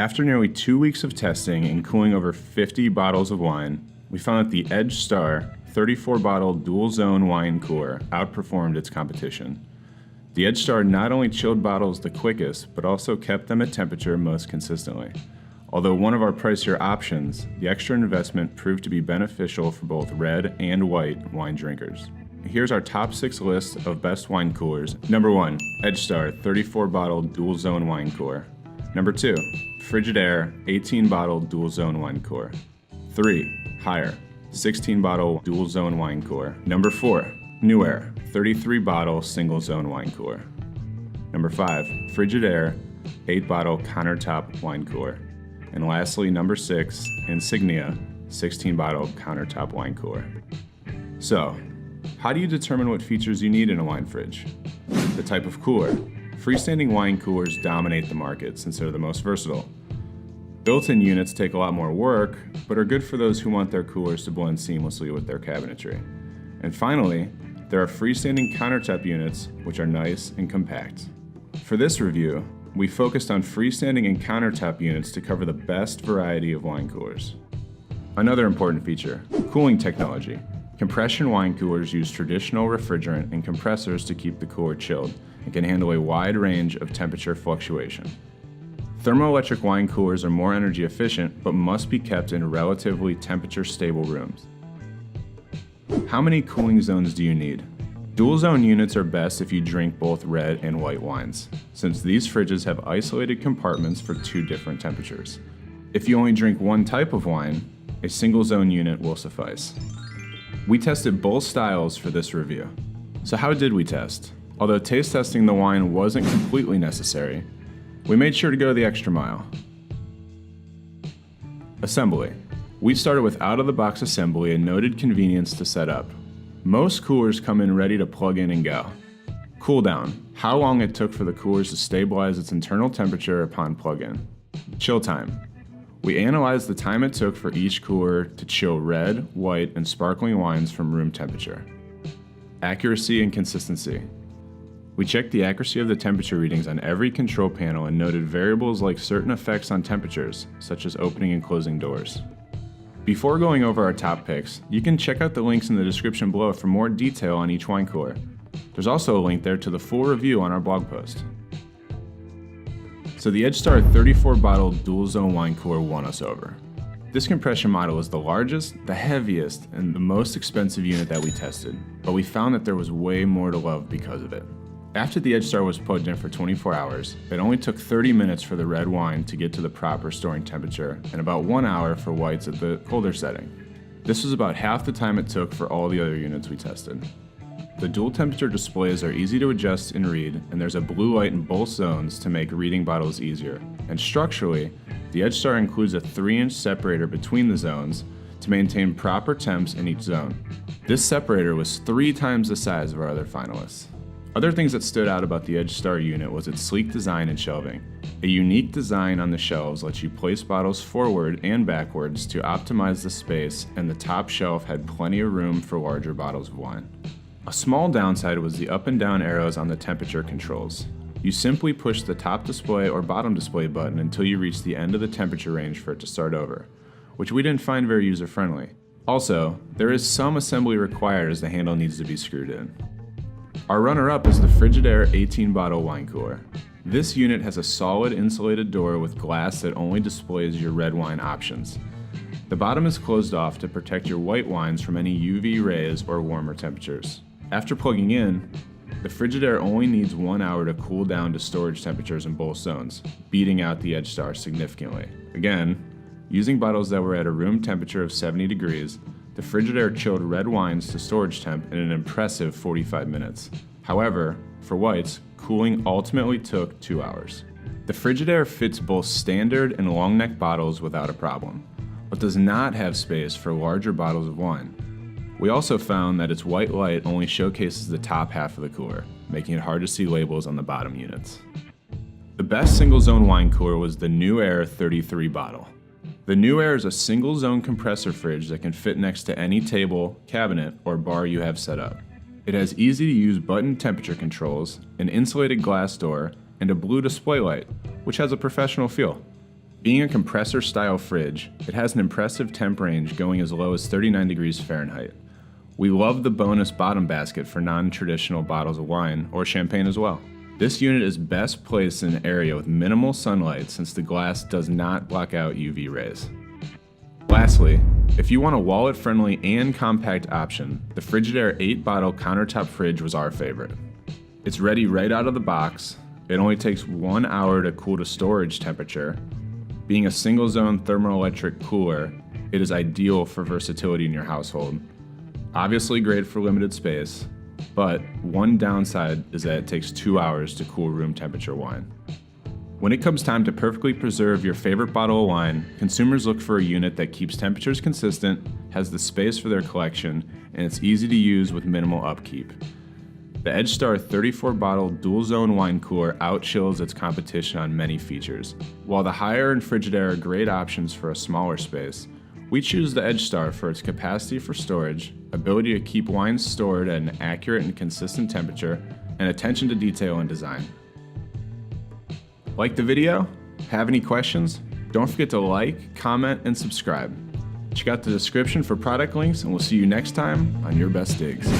After nearly 2 weeks of testing and cooling over 50 bottles of wine, we found that the Edgestar 34-bottle dual-zone wine cooler outperformed its competition. The Edgestar not only chilled bottles the quickest, but also kept them at temperature most consistently. Although one of our pricier options, the extra investment proved to be beneficial for both red and white wine drinkers. Here's our top 6 list of best wine coolers. Number 1, Edgestar 34-bottle dual-zone wine cooler. Number 2, Frigidaire 18-bottle dual-zone wine cooler. 3, Higher 16-bottle dual-zone wine cooler. Number 4, Newair 33-bottle single-zone wine cooler. Number 5, Frigidaire 8-bottle countertop wine cooler. And lastly, number 6, Insignia 16-bottle countertop wine cooler. So, how do you determine what features you need in a wine fridge? The type of cooler. Freestanding wine coolers dominate the market since they're the most versatile. Built-in units take a lot more work, but are good for those who want their coolers to blend seamlessly with their cabinetry. And finally, there are freestanding countertop units, which are nice and compact. For this review, we focused on freestanding and countertop units to cover the best variety of wine coolers. Another important feature, cooling technology. Compression wine coolers use traditional refrigerant and compressors to keep the cooler chilled and can handle a wide range of temperature fluctuation. Thermoelectric wine coolers are more energy efficient but must be kept in relatively temperature-stable rooms. How many cooling zones do you need? Dual-zone units are best if you drink both red and white wines, since these fridges have isolated compartments for 2 different temperatures. If you only drink one type of wine, a single-zone unit will suffice. We tested both styles for this review. So how did we test? Although taste testing the wine wasn't completely necessary, we made sure to go the extra mile. Assembly. We started with out-of-the-box assembly and noted convenience to set up. Most coolers come in ready to plug in and go. Cool down. How long it took for the coolers to stabilize its internal temperature upon plug-in. Chill time. We analyzed the time it took for each cooler to chill red, white, and sparkling wines from room temperature. Accuracy and consistency. We checked the accuracy of the temperature readings on every control panel and noted variables like certain effects on temperatures, such as opening and closing doors. Before going over our top picks, you can check out the links in the description below for more detail on each wine cooler. There's also a link there to the full review on our blog post. So the Edgestar 34-bottle dual-zone wine cooler won us over. This compression model is the largest, the heaviest, and the most expensive unit that we tested, but we found that there was way more to love because of it. After the Edgestar was plugged in for 24 hours, it only took 30 minutes for the red wine to get to the proper storing temperature and about 1 hour for whites at the colder setting. This was about half the time it took for all the other units we tested. The dual temperature displays are easy to adjust and read, and there's a blue light in both zones to make reading bottles easier. And structurally, the Edgestar includes a 3-inch separator between the zones to maintain proper temps in each zone. This separator was 3 times the size of our other finalists. Other things that stood out about the Edgestar unit was its sleek design and shelving. A unique design on the shelves lets you place bottles forward and backwards to optimize the space, and the top shelf had plenty of room for larger bottles of wine. A small downside was the up and down arrows on the temperature controls. You simply push the top display or bottom display button until you reach the end of the temperature range for it to start over, which we didn't find very user-friendly. Also, there is some assembly required as the handle needs to be screwed in. Our runner-up is the Frigidaire 18-bottle wine cooler. This unit has a solid insulated door with glass that only displays your red wine options. The bottom is closed off to protect your white wines from any UV rays or warmer temperatures. After plugging in, the Frigidaire only needs 1 hour to cool down to storage temperatures in both zones, beating out the Edgestar significantly. Again, using bottles that were at a room temperature of 70 degrees, the Frigidaire chilled red wines to storage temp in an impressive 45 minutes. However, for whites, cooling ultimately took 2 hours. The Frigidaire fits both standard and long neck bottles without a problem, but does not have space for larger bottles of wine. We also found that its white light only showcases the top half of the cooler, making it hard to see labels on the bottom units. The best single-zone wine cooler was the Newair 33 bottle. The Newair is a single-zone compressor fridge that can fit next to any table, cabinet, or bar you have set up. It has easy-to-use button temperature controls, an insulated glass door, and a blue display light, which has a professional feel. Being a compressor-style fridge, it has an impressive temp range going as low as 39 degrees Fahrenheit. We love the bonus bottom basket for non-traditional bottles of wine or champagne as well. This unit is best placed in an area with minimal sunlight since the glass does not block out UV rays. Lastly, if you want a wallet-friendly and compact option, the Frigidaire 8-bottle countertop fridge was our favorite. It's ready right out of the box. It only takes 1 hour to cool to storage temperature. Being a single-zone thermoelectric cooler, it is ideal for versatility in your household. Obviously great for limited space, but one downside is that it takes 2 hours to cool room temperature wine. When it comes time to perfectly preserve your favorite bottle of wine, consumers look for a unit that keeps temperatures consistent, has the space for their collection, and it's easy to use with minimal upkeep. The Edgestar 34-bottle dual-zone wine cooler outchills its competition on many features. While the Haier and Frigidaire are great options for a smaller space, we choose the Edgestar for its capacity for storage, ability to keep wines stored at an accurate and consistent temperature, and attention to detail and design. Like the video? Have any questions? Don't forget to like, comment, and subscribe. Check out the description for product links, and we'll see you next time on Your Best Digs.